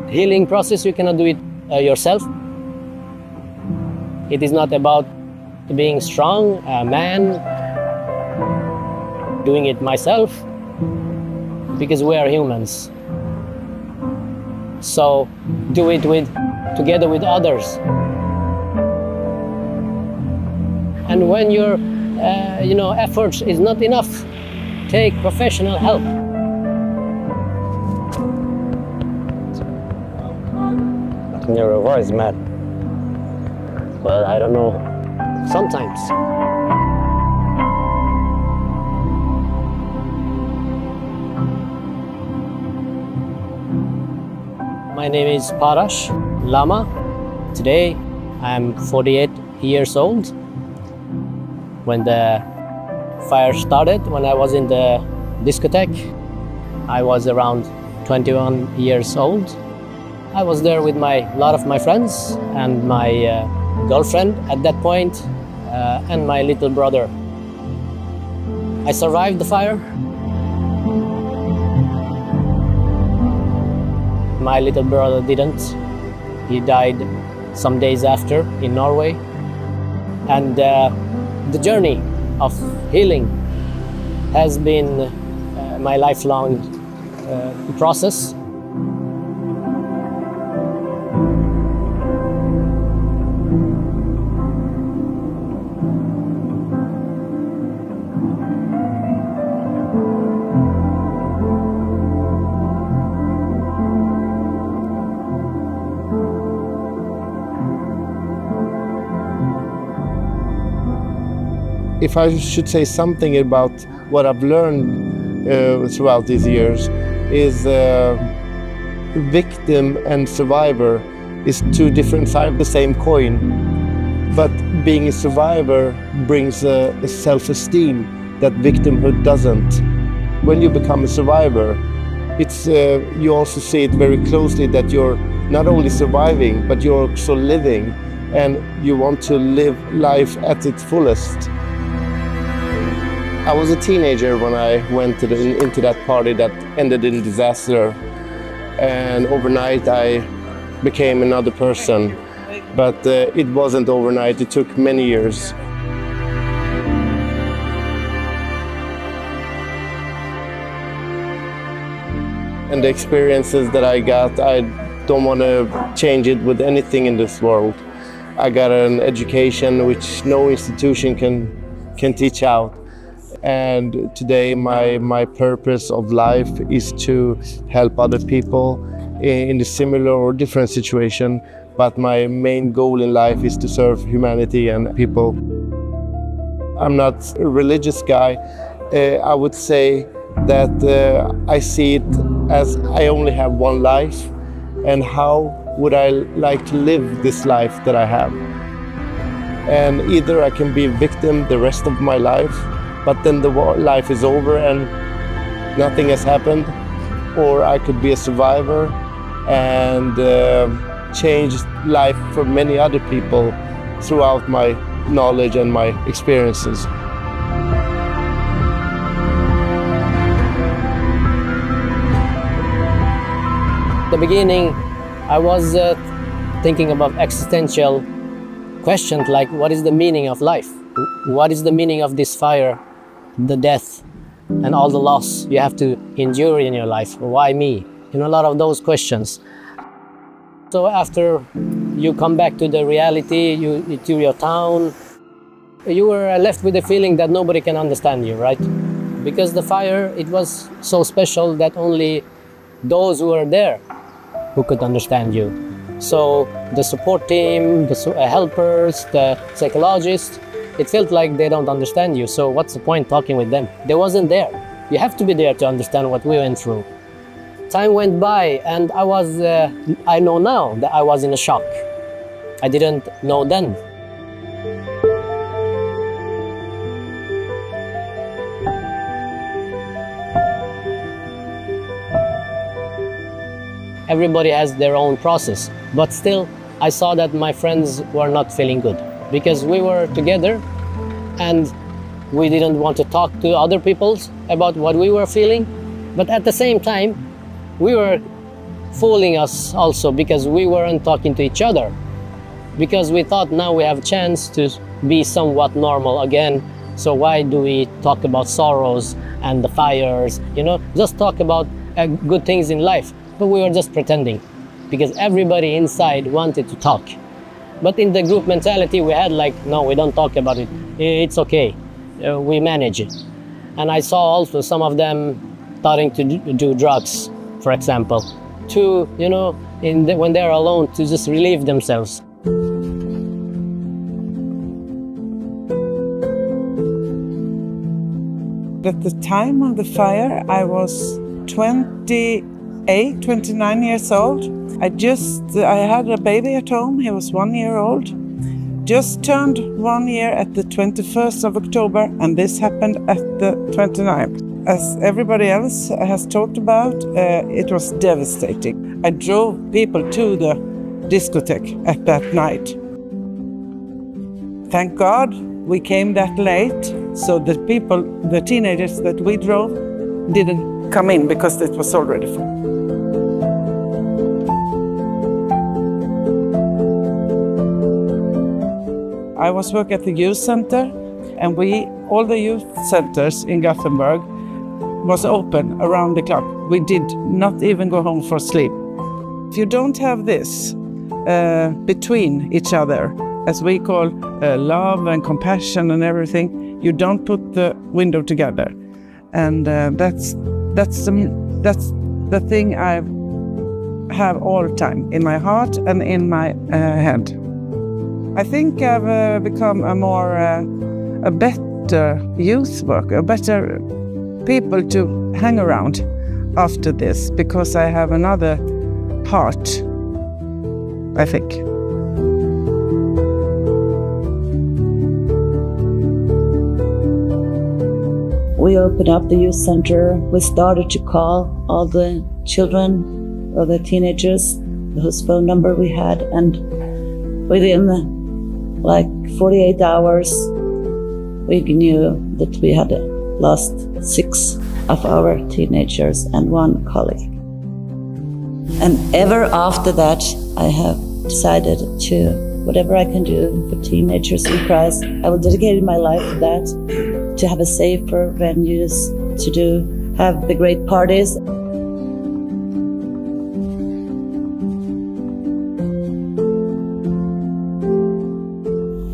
Healing process, you cannot do it yourself. It is not about being strong, a man, doing it myself, because we are humans. So do it together with others. And when your efforts is not enough, take professional help. Your voice, man. Well, I don't know. Sometimes. My name is Parash Lama. Today I'm 48 years old. When the fire started, when I was in the discotheque, I was around 21 years old. I was there with a lot of my friends and my girlfriend at that point, and my little brother. I survived the fire. My little brother didn't. He died some days after in Norway. And the journey of healing has been my lifelong process. If I should say something about what I've learned throughout these years, is victim and survivor is two different sides of the same coin. But being a survivor brings a self-esteem that victimhood doesn't. When you become a survivor, you also see it very closely that you're not only surviving, but you're also living, and you want to live life at its fullest. I was a teenager when I went into that party that ended in disaster, and overnight I became another person. But it wasn't overnight, it took many years. And the experiences that I got, I don't want to change it with anything in this world. I got an education which no institution can teach out. And today my purpose of life is to help other people in a similar or different situation. But my main goal in life is to serve humanity and people. I'm not a religious guy. I would say that I see it as I only have one life, and how would I like to live this life that I have? And either I can be a victim the rest of my life, but then the life is over and nothing has happened, or I could be a survivor and change life for many other people throughout my knowledge and my experiences. At the beginning, I was thinking about existential questions like, what is the meaning of life? What is the meaning of this fire, the death, and all the loss you have to endure in your life? Why me? A lot of those questions. So after you come back to the reality, to your town, you were left with the feeling that nobody can understand you, right? Because the fire, it was so special that only those who were there who could understand you. So the support team, the helpers, the psychologists, it felt like they don't understand you. So what's the point talking with them? They wasn't there. You have to be there to understand what we went through. Time went by, and I know now that I was in a shock. I didn't know then. Everybody has their own process, but still I saw that my friends were not feeling good, because we were together and we didn't want to talk to other people about what we were feeling, but at the same time we were fooling us also, because we weren't talking to each other. Because we thought now we have a chance to be somewhat normal again. So why do we talk about sorrows and the fires? You know, just talk about good things in life. But we were just pretending, because everybody inside wanted to talk. But in the group mentality we had, like, no, we don't talk about it. It's okay. We manage it. And I saw also some of them starting to do drugs, for example, to, you know, when they're alone, to just relieve themselves. At the time of the fire, I was 29 years old. I had a baby at home. He was 1 year old. Just turned 1 year at the 21st of October, and this happened at the 29th. As everybody else has talked about, it was devastating. I drove people to the discotheque at that night. Thank God we came that late, so the teenagers that we drove didn't come in, because it was already full. I was working at the youth center, and all the youth centers in Gothenburg was open around the clock. We did not even go home for sleep. If you don't have this between each other, as we call love and compassion and everything, you don't put the window together. And that's the thing I have all the time in my heart and in my head. I think I've become a better youth worker, a better people to hang around after this, because I have another heart, I think. We opened up the youth center. We started to call all the children or the teenagers, whose phone number we had, and within like 48 hours, we knew that we had lost 6 of our teenagers and 1 colleague. And ever after that, I have decided to, whatever I can do for teenagers in Christ, I will dedicate my life to that, to have a safer venues, to have the great parties.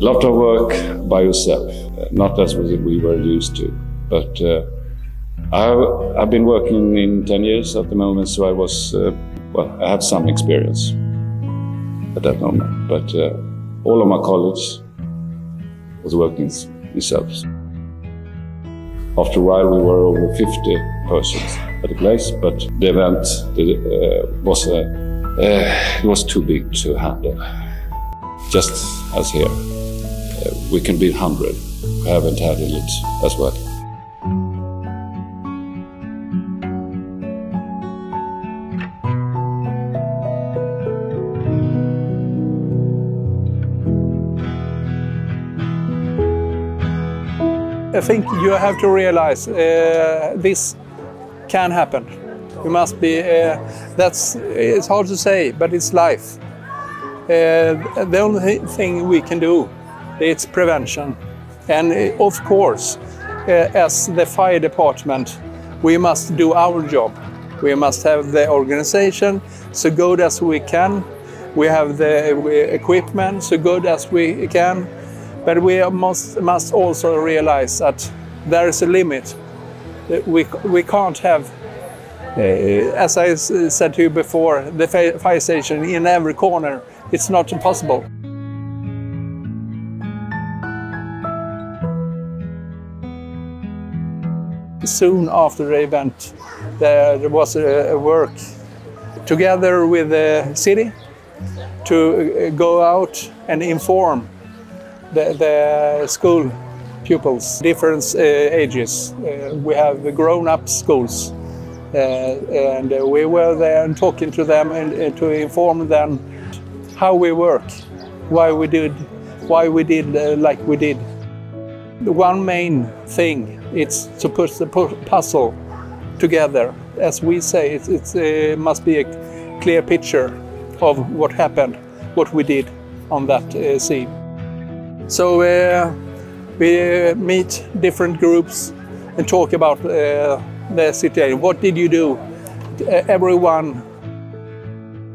A lot of work by yourself, not as we were used to, but I've been working in 10 years at the moment, so I was, I have some experience at that moment, but all of my colleagues was working themselves. After a while we were over 50 persons at the place, but the event was too big to handle. Just as here. We can be 100. We haven't handled it as well. I think you have to realize this can happen. You must be, it's hard to say, but it's life. The only thing we can do, it's prevention. And of course, as the fire department, we must do our job. We must have the organization so good as we can. We have the equipment so good as we can. But we must also realize that there is a limit. We can't have, as I said to you before, the fire station in every corner. It's not possible. Soon after the event, there was a work together with the city to go out and inform the school pupils, different ages. We have grown-up schools, and we were there and talking to them and to inform them how we work, why we did like we did. The one main thing is to put the puzzle together. As we say, it must be clear picture of what happened, what we did on that sea. So we meet different groups and talk about the situation. What did you do? Everyone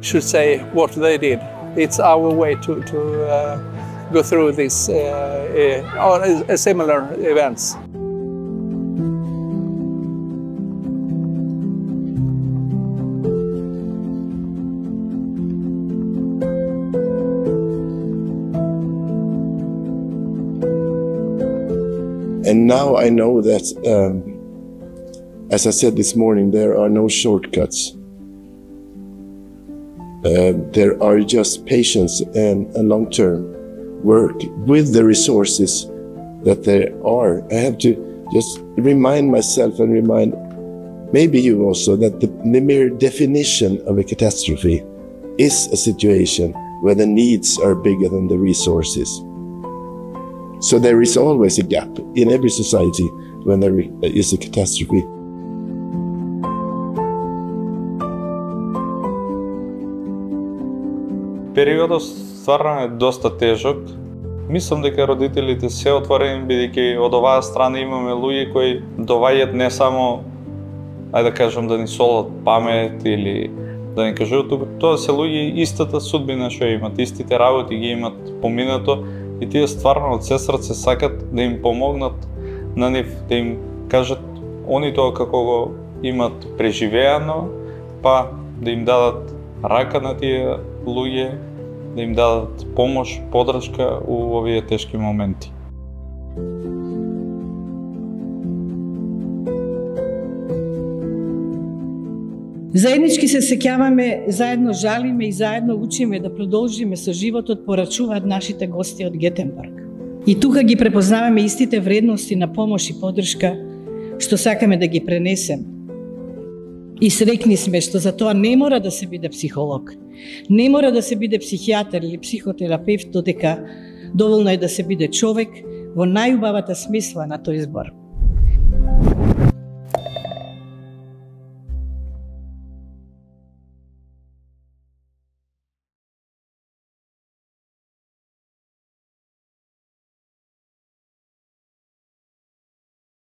should say what they did. It's our way to go through these similar events. And now I know that, as I said this morning, there are no shortcuts. There are just patience and long-term work with the resources that there are. I have to just remind myself and remind maybe you also that the mere definition of a catastrophe is a situation where the needs are bigger than the resources. So there is always a gap in every society when there is a catastrophe. Периодот стварно е доста тежок. Мислам дека родителите се отворени, бидејќи од оваа страна имаме луѓе кои доваѓаат не само, ајде да кажам, да ни солат памет или да ни кажуваат, тоа се луѓе истата судбина што имат, истите работи ги имат поминато и тие стварно од се срце сакат да им помогнат на нив, да им кажат они тоа како го имат преживеано, па да им дадат рака на тие луѓе, да им дадат помош, подршка у овие тешки моменти. Заеднички се сеќаваме, заедно жалиме и заедно учиме да продолжиме со животот, порачуваат нашите гости од Гетеборг. И тука ги препознаваме истите вредности на помош и подршка што сакаме да ги пренесем. И срекни сме што за тоа не мора да се биде психолог, не мора да се биде психијатар или психотерапевт, додека доволно е да се биде човек во најубавата смисла на тој збор.